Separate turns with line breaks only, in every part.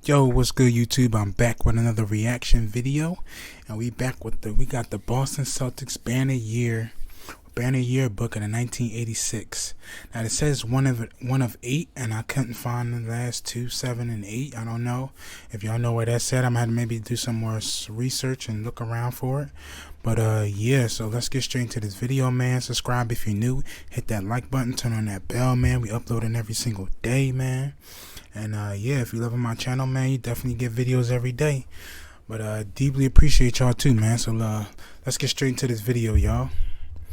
Yo, what's good, YouTube? I'm back with another reaction video, and we got the Boston Celtics banner yearbook in the 1986. Now it says one of 8, and I couldn't find the last 2, 7, and 8. I don't know if y'all know where that's at. I'm gonna maybe do some more research and look around for it. But yeah, so let's get straight into this video, man. Subscribe if you're new. Hit that like button. Turn on that bell, man. We uploading every single day, man. And yeah, if you're loving my channel, man, you definitely get videos every day. But deeply appreciate y'all too, man. So let's get straight into this video, y'all.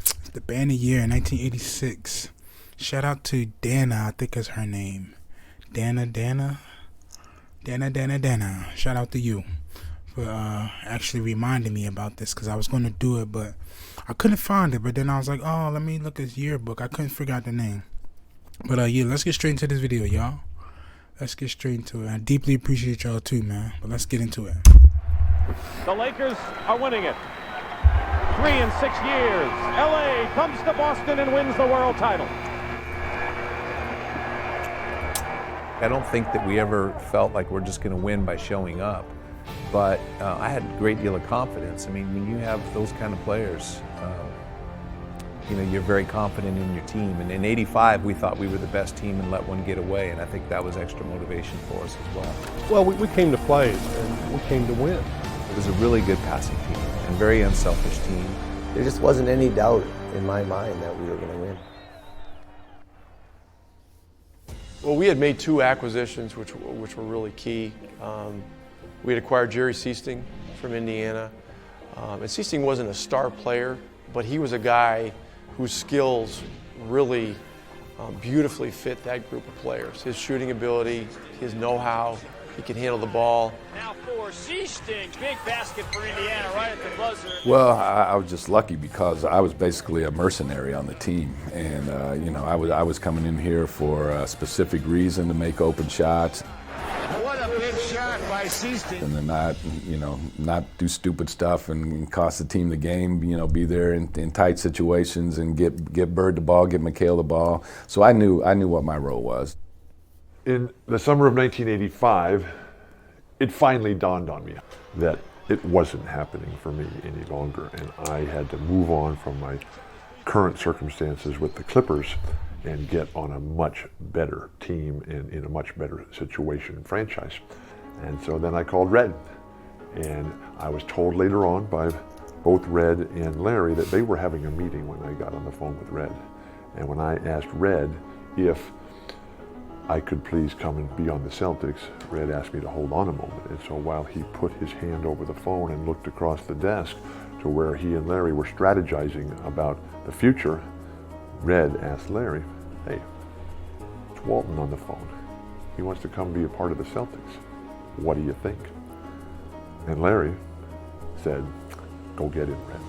It's the banner year in 1986. Shout out to Dana, I think is her name. Dana. Shout out to you for actually reminding me about this, because I was going to do it, but I couldn't find it. But then I was like, oh, let me look at this yearbook. I couldn't figure out the name. But yeah, let's get straight into this video, y'all. Let's get straight into it. I deeply appreciate y'all too, man. But let's get into it.
The Lakers are winning it. 3 in 6 years. LA comes to Boston and wins the world title.
I don't think that we ever felt like we're just going to win by showing up, but I had a great deal of confidence. I mean, when you have those kind of players, you know, you're very confident in your team. And in '85, we thought we were the best team and let one get away, and I think that was extra motivation for us as well.
Well, we came to play, and we came to win.
It was a really good passing team and very unselfish team.
There just wasn't any doubt in my mind that we were going to win.
Well, we had made 2 acquisitions which were really key. We had acquired Jerry Seasting from Indiana. And Seasting wasn't a star player, but he was a guy whose skills really beautifully fit that group of players. His shooting ability, his know-how, he can handle the ball.
Now for Seasting, big basket for Indiana right at the buzzer.
Well, I was just lucky because I was basically a mercenary on the team, and you know, I was coming in here for a specific reason, to make open shots.
What a big shot by Seasting.
And then not do stupid stuff and cost the team the game. You know, be there in tight situations and get Bird the ball, get McHale the ball. So I knew what my role was.
In the summer of 1985, it finally dawned on me that it wasn't happening for me any longer, and I had to move on from my current circumstances with the Clippers and get on a much better team and in a much better situation and franchise. And so then I called Red, and I was told later on by both Red and Larry that they were having a meeting when I got on the phone with Red. And when I asked Red if I could please come and be on the Celtics, Red asked me to hold on a moment. And so while he put his hand over the phone and looked across the desk to where he and Larry were strategizing about the future, Red asked Larry, hey, it's Walton on the phone. He wants to come be a part of the Celtics. What do you think? And Larry said, go get him, Red.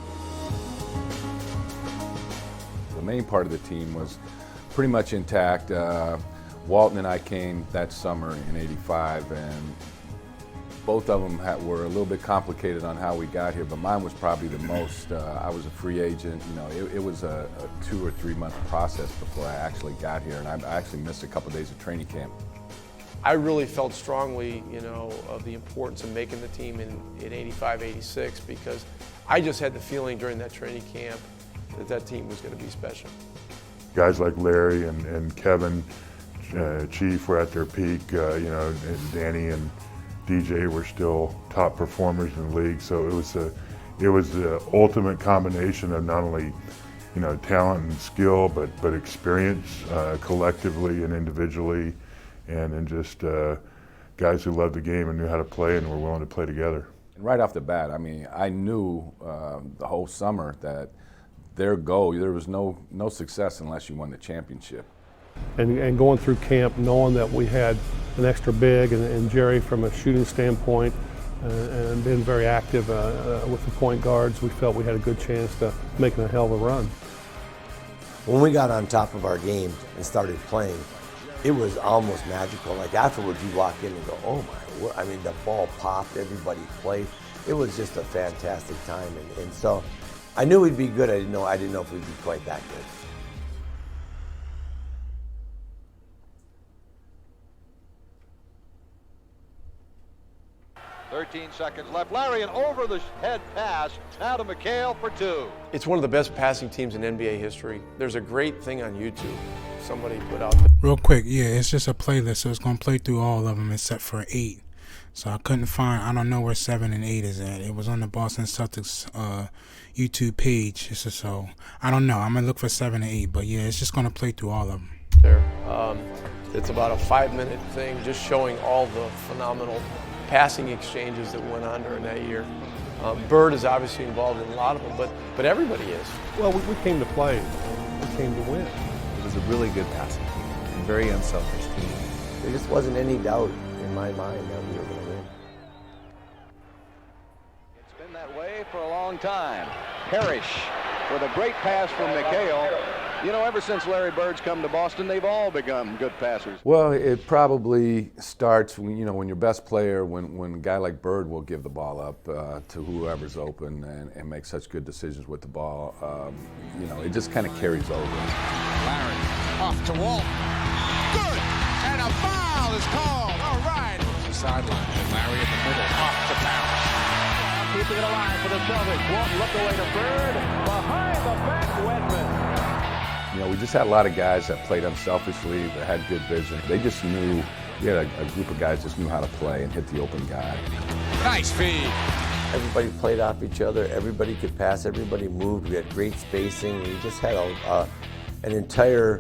The main part of the team was pretty much intact. Walton and I came that summer in '85, and both of them were a little bit complicated on how we got here, but mine was probably the most. I was a free agent. You know, it was a 2 or 3 month process before I actually got here, and I actually missed a couple of days of training camp.
I really felt strongly, you know, of the importance of making the team in '85, '86, because I just had the feeling during that training camp that team was going to be special.
Guys like Larry and Kevin, Chief were at their peak, you know, and Danny and DJ were still top performers in the league. So it was the ultimate combination of not only, you know, talent and skill, but experience collectively and individually, and just guys who loved the game and knew how to play and were willing to play together.
And right off the bat, I mean, I knew the whole summer that their goal, there was no success unless you won the championship.
And going through camp, knowing that we had an extra big and Jerry from a shooting standpoint, and being very active with the point guards, we felt we had a good chance to making a hell of a run.
When we got on top of our game and started playing, it was almost magical. Like afterwards, you walk in and go, oh my, I mean, the ball popped, everybody played. It was just a fantastic time, and so I knew we'd be good. I didn't know if we'd be quite that good.
13 seconds left. Larry, an over-the-head pass now to McHale for 2.
It's one of the best passing teams in NBA history. There's a great thing on YouTube somebody put out there.
Real quick, yeah, it's just a playlist, so it's going to play through all of them except for 8. So I couldn't find, I don't know where 7 and 8 is at. It was on the Boston Celtics YouTube page. So I don't know. I'm going to look for 7 and 8. But yeah, it's just going to play through all of them.
It's about a 5-minute thing just showing all the phenomenal passing exchanges that went on during that year. Bird is obviously involved in a lot of them, but everybody is.
Well, we came to play. We came to win.
It was a really good passing team, and very unselfish team.
There just wasn't any doubt in my mind that we were going to win.
It's been that way for a long time. Parrish with a great pass from McHale. You know, ever since Larry Bird's come to Boston, they've all become good passers.
Well, it probably starts when, when your best player, when a guy like Bird will give the ball up to whoever's open and make such good decisions with the ball. It just kind of carries over.
Larry off to Walton. Good! And a foul is called. All right. The sideline. And Larry in the middle. Off to Parrish.
Keeping it alive for the Celtics. Walton looked away to Bird. Behind the back, Wedman.
We just had a lot of guys that played unselfishly, that had good vision. They just knew, we had a group of guys just knew how to play and hit the open guy.
Nice feed.
Everybody played off each other. Everybody could pass. Everybody moved. We had great spacing. We just had an entire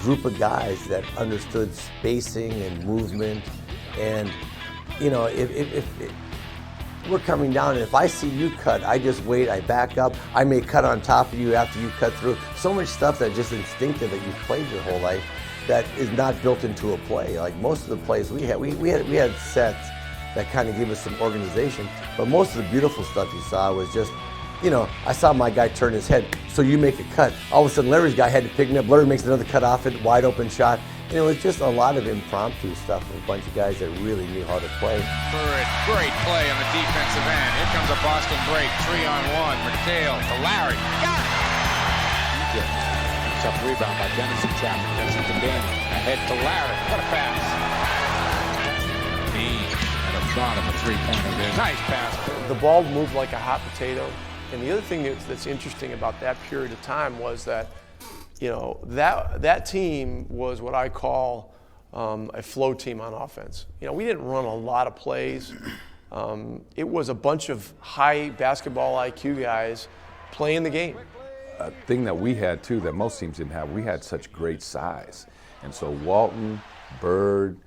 group of guys that understood spacing and movement. And, if we're coming down, and if I see you cut, I just wait, I back up. I may cut on top of you after you cut through. So much stuff that's just instinctive that you've played your whole life that is not built into a play. Like most of the plays we had sets that kind of give us some organization, but most of the beautiful stuff you saw was just, I saw my guy turn his head, so you make a cut. All of a sudden Larry's guy had to pick me up. Larry makes another cut off it, wide open shot. And it was just a lot of impromptu stuff with a bunch of guys that really knew how to play.
Bird, great play on the defensive end. Here comes a Boston break, 3-on-1. McHale to Larry. Got it! Picks up rebound by Dennison Chapman. Dennison to Danny. Ahead to Larry. What a pass. Dean at the bottom, a three-pointer there. Nice pass.
The ball moved like a hot potato. And the other thing that's interesting about that period of time was that that team was what I call a flow team on offense. We didn't run a lot of plays. It was a bunch of high basketball IQ guys playing the game.
A thing that we had too that most teams didn't have, we had such great size. And so Walton, Bird,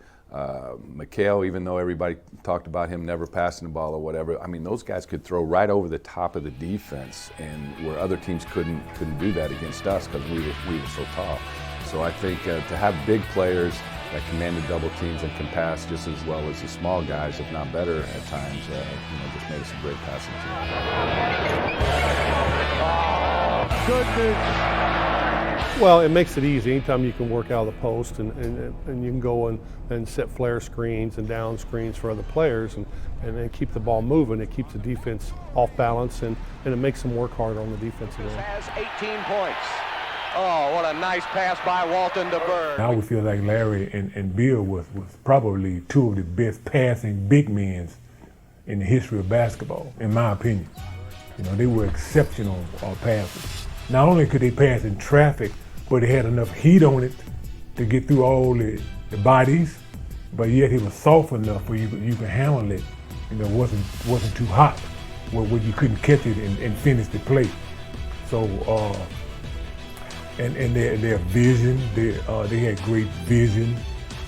McHale, even though everybody talked about him never passing the ball or whatever, those guys could throw right over the top of the defense, and where other teams couldn't do that against us because we were so tall. So I think to have big players that commanded double teams and can pass just as well as the small guys, if not better at times, just made us a great passing team.
Goodness.
Well, it makes it easy. Anytime you can work out of the post and you can go and set flare screens and down screens for other players and then keep the ball moving, it keeps the defense off balance and it makes them work harder on the defensive end.
Has 18 points. Oh, what a nice pass by Walton to Bird.
I would feel like Larry and Bill was probably two of the best passing big men in the history of basketball, in my opinion. They were exceptional passers. Not only could they pass in traffic, but they had enough heat on it to get through all the bodies, but yet it was soft enough where you could handle it. It wasn't too hot where you couldn't catch it and finish the play. So, and their vision, they had great vision,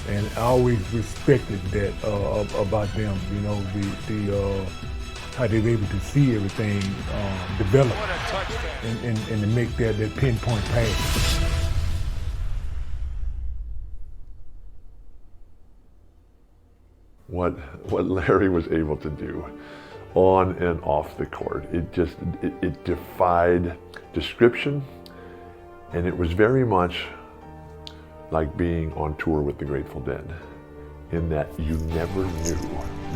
and I always respected that about them. How they were able to see everything develop and to make that pinpoint pass.
What Larry was able to do on and off the court, it defied description, and it was very much like being on tour with the Grateful Dead, in that you never knew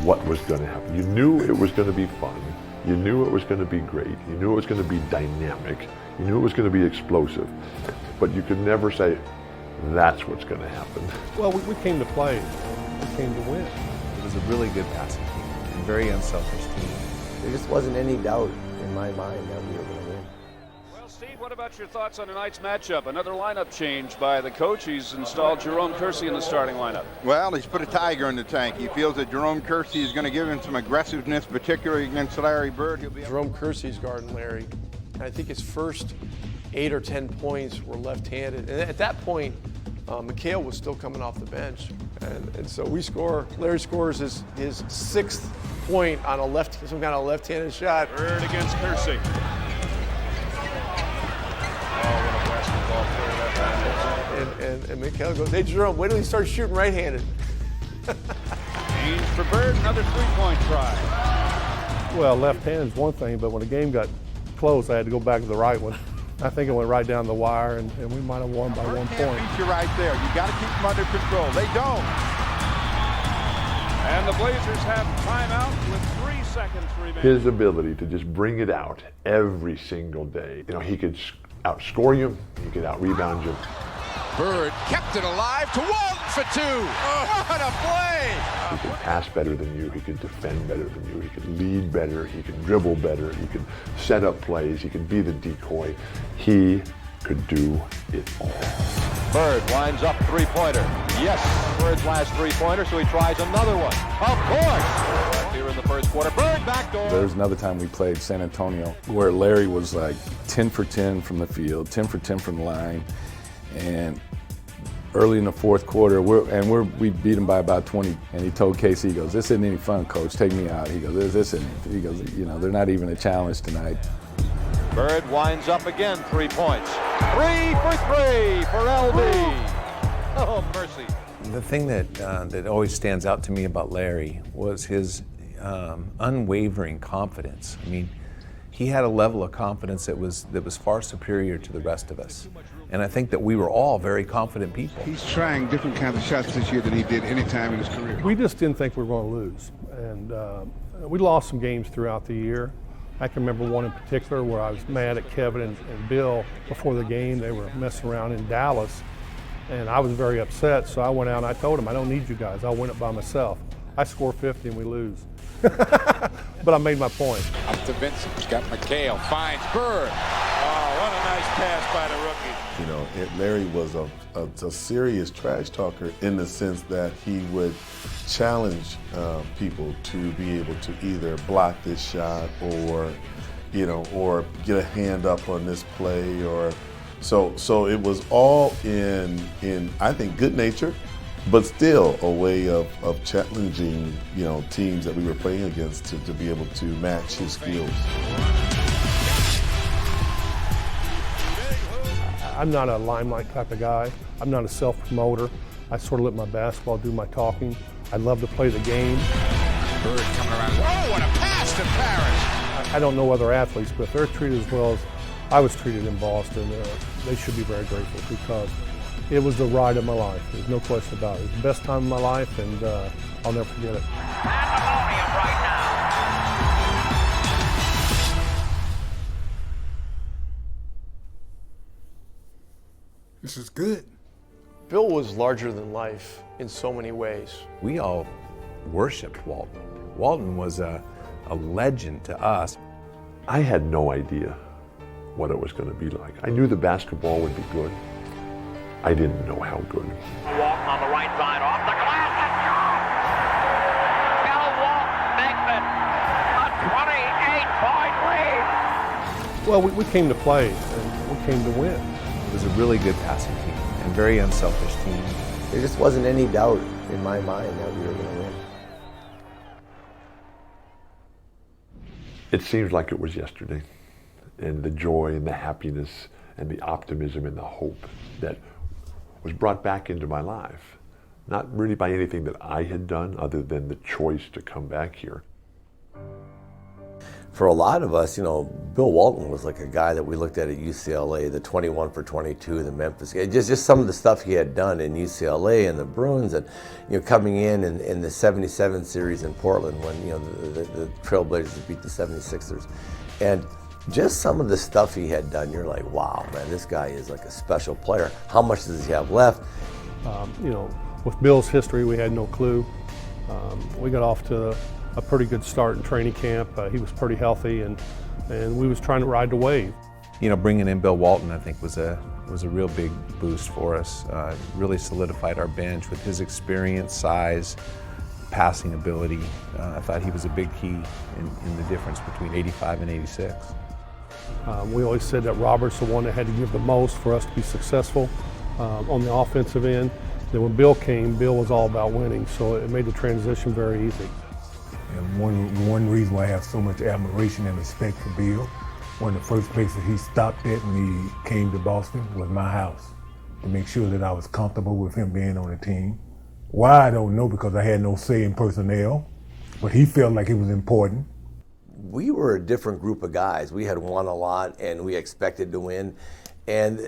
what was going to happen. You knew it was going to be fun. You knew it was going to be great. You knew it was going to be dynamic. You knew it was going to be explosive. But you could never say, that's what's going to happen.
Well, we came to play. We came to win.
It was a really good passing team, and very unselfish team.
There just wasn't any doubt in my mind that we were going to win.
Well, Steve, what about your thoughts on tonight's matchup? Another lineup change by the coach. He's installed Jerome Kersey in the starting lineup.
Well, he's put a tiger in the tank. He feels that Jerome Kersey is going to give him some aggressiveness, particularly against Larry Bird.
Jerome Kersey's guarding Larry. And I think his first 8 or 10 points were left-handed. And at that point, McHale was still coming off the bench. And so Larry scores his 6th point on some kind of left-handed shot.
Bird against Kersey.
And McHale goes, hey, Jerome, wait till he starts shooting right-handed.
Change for Bird, another three-point try.
Well, left-handed is one thing, but when the game got close, I had to go back to the right one. I think it went right down the wire, and we might have won by 1 point.
Beat you right there. You got to keep them under control. They don't.
And the Blazers have timeout with 3 seconds remaining.
His ability to just bring it out every single day. You know, he could outscore you, he could out-rebound you.
Bird kept it alive to Walton for 2. Oh, what a play!
He could pass better than you, he could defend better than you, he could lead better, he could dribble better, he could set up plays, he could be the decoy. He could do it all.
Bird winds up three-pointer. Yes, Bird's last three-pointer, so he tries another one. Of course! Here in the first quarter, Bird backdoor.
There was another time we played San Antonio where Larry was like 10 for 10 from the field, 10 for 10 from the line, and early in the fourth quarter, we beat him by about 20, and he told Casey, he goes, this isn't any fun, coach, take me out. He goes, this isn't. He goes, you know, they're not even a challenge tonight.
Bird winds up again, 3 points. 3 for 3 for LB. Oh, mercy.
The thing that always stands out to me about Larry was his unwavering confidence. I mean, he had a level of confidence that was far superior to the rest of us. And I think that we were all very confident people.
He's trying different kinds of shots this year than he did any time in his career.
We just didn't think we were going to lose. And we lost some games throughout the year. I can remember one in particular where I was mad at Kevin and Bill before the game. They were messing around in Dallas, and I was very upset. So I went out and I told them, I don't need you guys. I'll win it by myself. I score 50 and we lose. But I made my point.
Up to Vincent. He's got McHale. Finds Bird.
Oh, what a nice pass by the rookie.
You know, Larry was a serious trash talker in the sense that he would challenge people to be able to either block this shot or, you know, or get a hand up on this play, or so it was all in I think good nature, but still a way of challenging, you know, teams that we were playing against to be able to match his skills.
I'm not a limelight type of guy. I'm not a self-promoter. I sort of let my basketball do my talking. I love to play the game.
Bird coming around. Oh, what a pass to Parrish!
I don't know other athletes, but if they're treated as well as I was treated in Boston, they should be very grateful, because it was the ride of my life. There's no question about it. It was the best time of my life, and I'll never forget it.
Pandemonium right now.
This is good.
Bill was larger than life in so many ways.
We all worshiped Walton. Walton was a legend to us.
I had no idea what it was going to be like. I knew the basketball would be good. I didn't know how good.
Walton on the right side, off the glass, and Bill Walton makes it a 28-point lead.
Well, we came to play, and we came to win.
It was a really good passing team and very unselfish team.
There just wasn't any doubt in my mind that we were going to win.
It seems like it was yesterday, and the joy and the happiness and the optimism and the hope that was brought back into my life, not really by anything that I had done other than the choice to come back here.
For a lot of us, you know, Bill Walton was like a guy that we looked at UCLA, the 21 for 22, the Memphis game, just some of the stuff he had done in UCLA and the Bruins, and, you know, coming in the 77 series in Portland when, you know, the Trailblazers beat the 76ers. And just some of the stuff he had done, you're like, wow, man, this guy is like a special player. How much does he have left?
You know, with Bill's history, we had no clue. We got off to a pretty good start in training camp. He was pretty healthy, and we was trying to ride the wave.
You know, bringing in Bill Walton, I think, was a real big boost for us. Really solidified our bench with his experience, size, passing ability. I thought he was a big key in the difference between 85 and 86.
We always said that Robert's the one that had to give the most for us to be successful on the offensive end. Then when Bill came, Bill was all about winning, so it made the transition very easy.
And one reason why I have so much admiration and respect for Bill, one of the first places he stopped at when he came to Boston was my house, to make sure that I was comfortable with him being on the team. Why, I don't know, because I had no say in personnel, but he felt like it was important.
We were a different group of guys. We had won a lot and we expected to win. And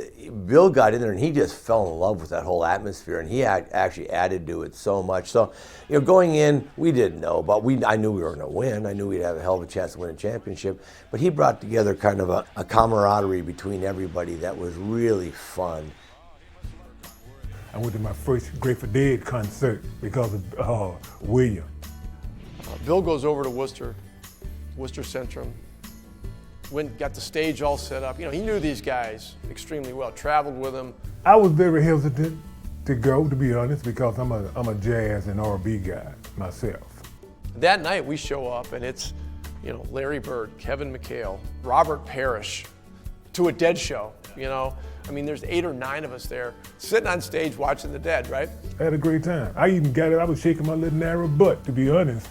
Bill got in there and he just fell in love with that whole atmosphere, and he actually added to it so much. So, you know, going in, we didn't know, but I knew we were going to win. I knew we'd have a hell of a chance to win a championship. But he brought together kind of a camaraderie between everybody that was really fun.
I went to my first Grateful Dead concert because of William.
Bill goes over to Worcester Centrum. Got the stage all set up. You know, he knew these guys extremely well, traveled with them.
I was very hesitant to go, to be honest, because I'm a jazz and R&B guy myself.
That night we show up and it's, you know, Larry Bird, Kevin McHale, Robert Parrish, to a Dead show, you know. I mean, there's 8 or 9 of us there sitting on stage watching the Dead, right?
I had a great time. I even got it, I was shaking my little narrow butt, to be honest.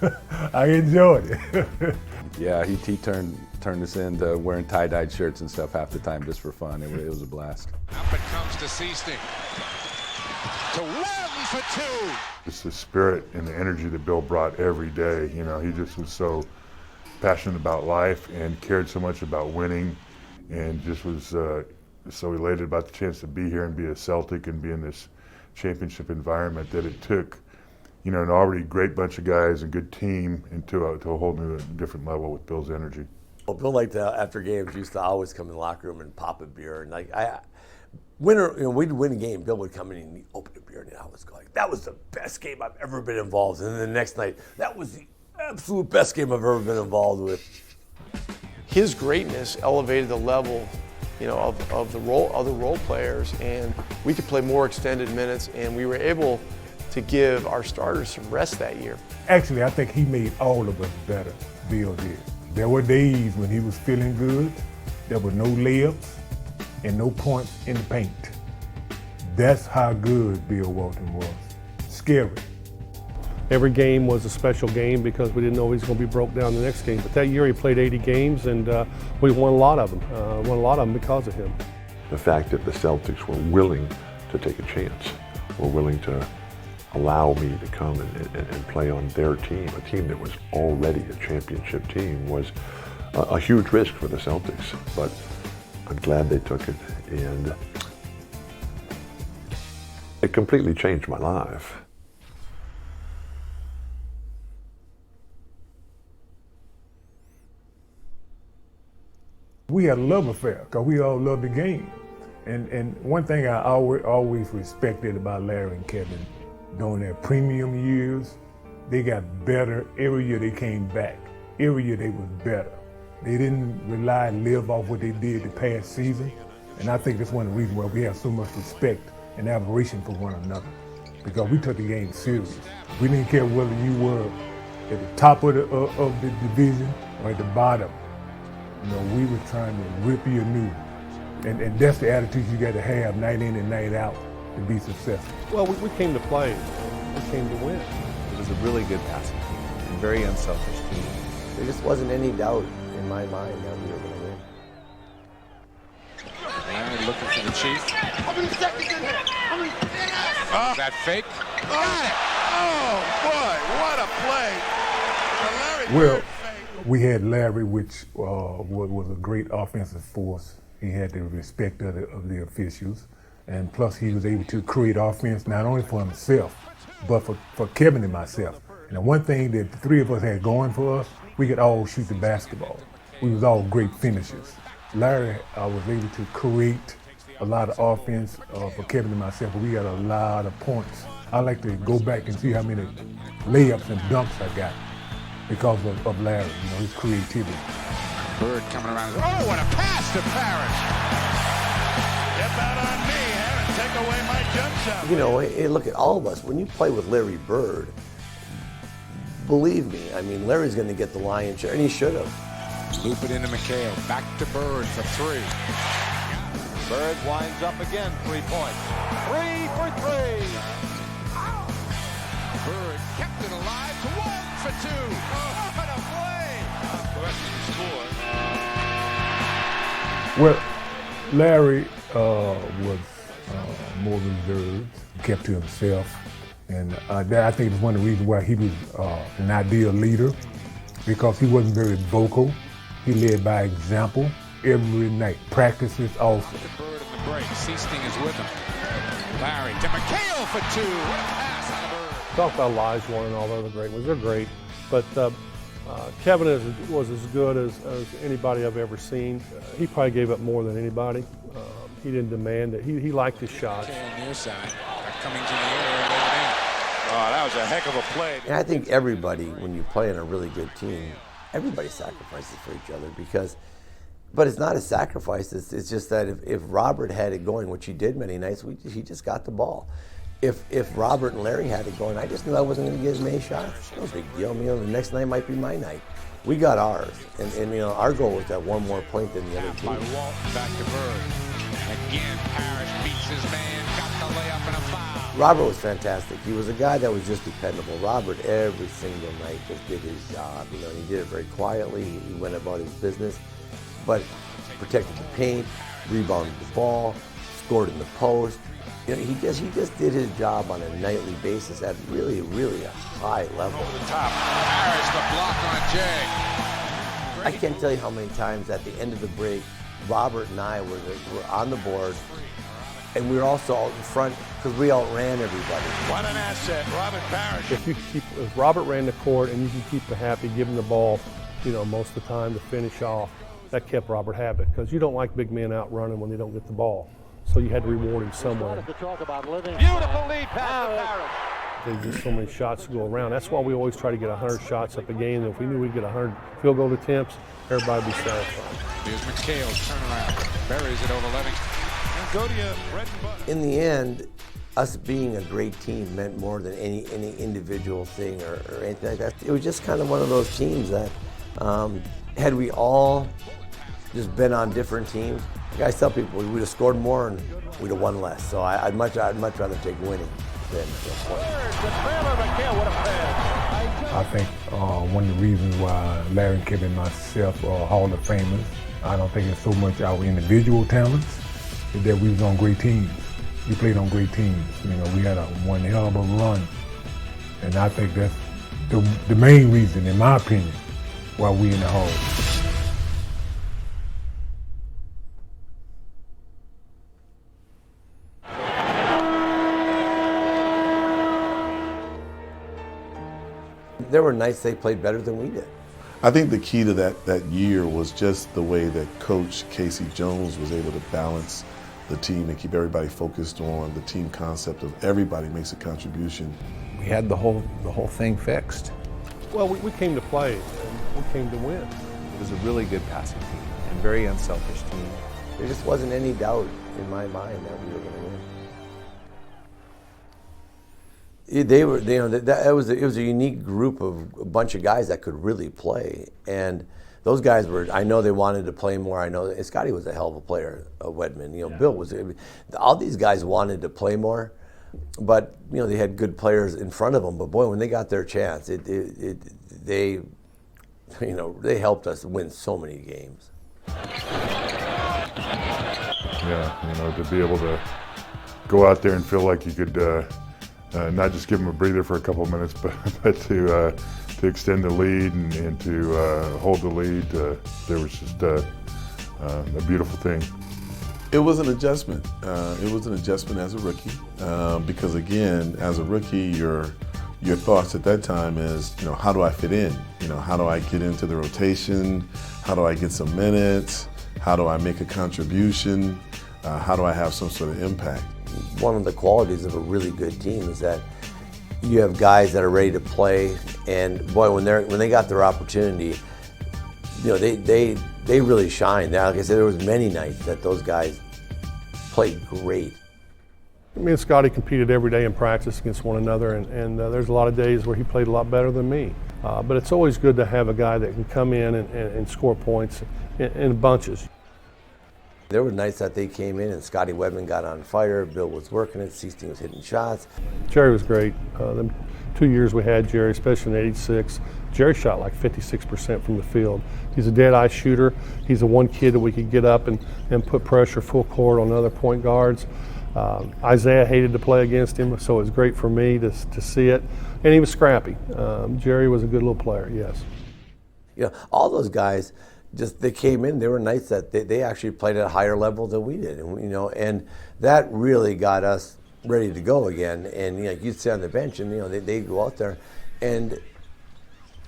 I enjoyed it.
Yeah, he turned us into wearing tie-dyed shirts and stuff half the time just for fun. It was a blast.
Up it comes to Seasting. To Walton for 2.
Just the spirit and the energy that Bill brought every day. You know, he just was so passionate about life and cared so much about winning, and just was so elated about the chance to be here and be a Celtic and be in this championship environment that it took, you know, an already great bunch of guys and good team into a whole new, different level with Bill's energy.
Well, Bill, like after games, used to always come in the locker room and pop a beer, and like we'd win a game, Bill would come in and he'd open a beer, and I was going, "That was the best game I've ever been involved in." And then the next night, "That was the absolute best game I've ever been involved with."
His greatness elevated the level, you know, of the role players, and we could play more extended minutes, and we were able to give our starters some rest that year.
Actually, I think he made all of us better, Bill did. There were days when he was feeling good, there were no layups and no points in the paint. That's how good Bill Walton was. Scary.
Every game was a special game because we didn't know he was going to be broke down the next game. But that year he played 80 games, and we won a lot of them. Won a lot of them because of him.
The fact that the Celtics were willing to take a chance, were willing to allow me to come and play on their team, a team that was already a championship team, was a huge risk for the Celtics. But I'm glad they took it, and it completely changed my life.
We had a love affair because we all loved the game. And one thing I always respected about Larry and Kevin, during their premium years, they got better every year they came back. Every year they was better. They didn't rely and live off what they did the past season. And I think that's one of the reasons why we have so much respect and admiration for one another, because we took the game serious. We didn't care whether you were at the top of the division or at the bottom. You know, we were trying to rip you new. And that's the attitude you got to have night in and night out to be successful.
Well, we came to play. We came to win.
It was a really good passing team, and very unselfish team.
There just wasn't any doubt in my mind that we were going to win.
Larry looking for the Chief. That fake. Got it.
Oh, boy, what a play.
Well, we had Larry, which was a great offensive force. He had the respect of the officials. And plus he was able to create offense not only for himself, but for Kevin and myself. And the one thing that the three of us had going for us, we could all shoot the basketball. We was all great finishers. Larry was able to create a lot of offense for Kevin and myself, but we got a lot of points. I like to go back and see how many layups and dunks I got. because of Larry, his creativity.
Bird coming around. Oh, what a pass to Parrish.
Step out on me, Aaron. Take away my jump shot.
Hey, look at all of us. When you play with Larry Bird, believe me, Larry's going to get the lion's share, and he should have.
Loop it into McHale. Back to Bird for 3.
Bird winds up again, 3 points. 3 for 3.
Bird kept it alive to Walton for 2. Oh, what a play! The rest of the score.
Well, Larry was more reserved, kept to himself, and that I think is one of the reasons why he was an ideal leader, because he wasn't very vocal. He led by example every night, practices also.
Bird in the break. Seasting is with him. Larry to McHale for 2. What a pass out of Bird.
Talk about Olajuwon and all the other great ones. They're great, but Kevin was as good as anybody I've ever seen. He probably gave up more than anybody. He didn't demand it. He liked his shots.
Near side. Coming to the air and laid it in.
Oh, that was a heck of a play.
And I think everybody, when you play in a really good team, everybody sacrifices for each other but it's not a sacrifice. It's just that if Robert had it going, which he did many nights, he just got the ball. If Robert and Larry had it going, I just knew I wasn't going to get as many shots. No big deal. The next night might be my night. We got ours, and our goal was that one more point than the other team.
By Walton, back to Bird. Again, Parrish beats his man, got the layup and a foul.
Robert was fantastic. He was a guy that was just dependable. Robert, every single night, just did his job. He did it very quietly. He went about his business, but protected the paint, rebounded the ball, scored in the post. He just did his job on a nightly basis at really, really a high level.
Over the top. Parrish, the block on Jay.
I can't tell you how many times at the end of the break, Robert and I were on the board, and we were also out in front because we outran everybody.
What an asset, Robert Parrish.
If Robert ran the court and you can keep the happy, give him the ball, most of the time to finish off, that kept Robert happy, because you don't like big men out running when they don't get the ball. So you had to reward him somewhere.
Beautiful lead pass to Parrish.
There's just so many shots to go around. That's why we always try to get 100 shots up a game. If we knew we'd get 100 field goal attempts, everybody would be satisfied.
Here's McHale's turnaround. Buries it over Livingston.
And go to your bread and butter.
In the end, us being a great team meant more than any individual thing or anything like that. It was just kind of one of those teams that had we all just been on different teams, like I tell people, we would have scored more and we'd have won less. So I'd much rather take winning than point.
I think one of the reasons why Larry and Kevin and myself are Hall of Famers, I don't think it's so much our individual talents, is that we was on great teams. We played on great teams. We had one hell of a run. And I think that's the main reason, in my opinion, why we in the Hall.
There were nights they played better than we did.
I think the key to that year was just the way that Coach Casey Jones was able to balance the team and keep everybody focused on the team concept of everybody makes a contribution.
We had the whole thing fixed.
Well, we came to play and we came to win.
It was a really good passing team and very unselfish team.
There just wasn't any doubt in my mind that we were going to win. It was a unique group of a bunch of guys that could really play, and those guys I know they wanted to play more. I know Scotty was a hell of a player, Wedman. Bill was. All these guys wanted to play more, but they had good players in front of them. But boy, when they got their chance, they helped us win so many games.
Yeah, to be able to go out there and feel like you could. Not just give them a breather for a couple of minutes, but to extend the lead and to hold the lead. There was just a beautiful thing.
It was an adjustment. It was an adjustment as a rookie because, again, as a rookie, your thoughts at that time is, how do I fit in? How do I get into the rotation? How do I get some minutes? How do I make a contribution? How do I have some sort of impact?
One of the qualities of a really good team is that You have guys that are ready to play, and boy, when they got their opportunity, you know, they really shined. Now, like I said, there was many nights that those guys played great.
Me and Scotty competed every day in practice against one another, and there's a lot of days where he played a lot better than me. But it's always good to have a guy that can come in and score points in bunches.
There were nights that they came in and Scotty Webman got on fire, Bill was working it, Seasting was hitting shots.
Jerry was great. Them 2 years we had Jerry, especially in '86, Jerry shot like 56% from the field. He's a dead-eye shooter. He's the one kid that we could get up and put pressure full court on other point guards. Isaiah hated to play against him, so it was great for me to see it. And he was scrappy. Jerry was a good little player, yes.
You know, all those guys, they came in, there were nights that they actually played at a higher level than we did. And, you know, and that really got us ready to go again. And, you know, you'd sit on the bench and, you know, they go out there and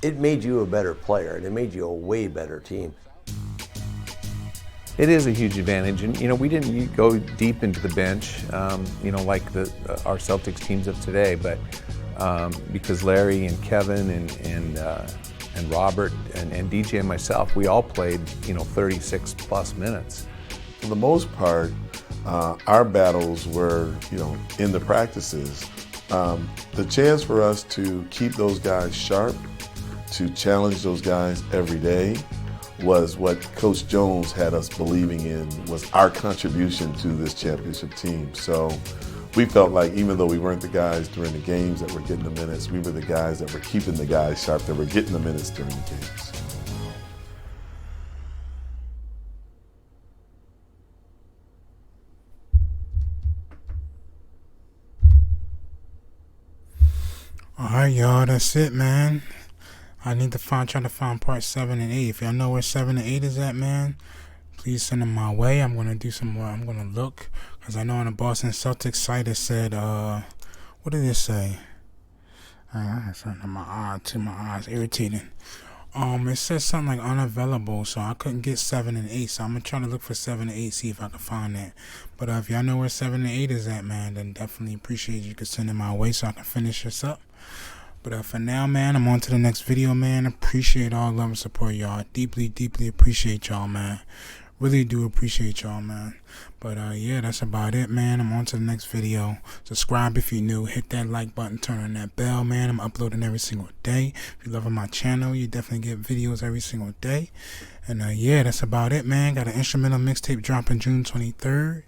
it made you a better player and it made you a way better team.
It is a huge advantage, and you know we didn't go deep into the bench, you know, like our Celtics teams of today, but because Larry and Kevin and Robert and DJ and myself, we all played, you know, 36 plus minutes.
For the most part, our battles were, you know, in the practices. The chance for us to keep those guys sharp, to challenge those guys every day, was what Coach Jones had us believing in was our contribution to this championship team. So we felt like even though we weren't the guys during the games that were getting the minutes, we were the guys that were keeping the guys sharp, that were getting the minutes during the games.
All right, y'all, that's it, man. I need to try to find part 7 and 8. If y'all know where 7 and 8 is at, man, please send them my way. I'm gonna do some more. I'm gonna look, because I know on the Boston Celtics site it said, what did it say? I had something in my eye, to my eyes, irritating. It says something like unavailable, so I couldn't get 7 and 8. So I'm gonna try to look for 7 and 8, see if I can find that. But if y'all know where 7 and 8 is at, man, then definitely appreciate you could send it my way so I can finish this up. But for now, man, I'm on to the next video, man. Appreciate all love and support, y'all. Deeply, deeply appreciate y'all, man. Really do appreciate y'all, man. But yeah, that's about it, man. I'm on to the next video. Subscribe if you're new. Hit that like button. Turn on that bell, man. I'm uploading every single day. If you're loving my channel, you definitely get videos every single day. And yeah, that's about it, man. Got an instrumental mixtape dropping June 23rd.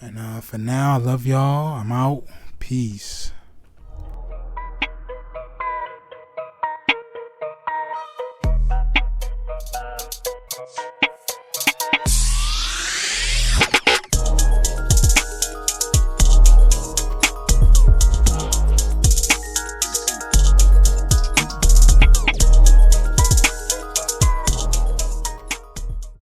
And for now, I love y'all. I'm out. Peace.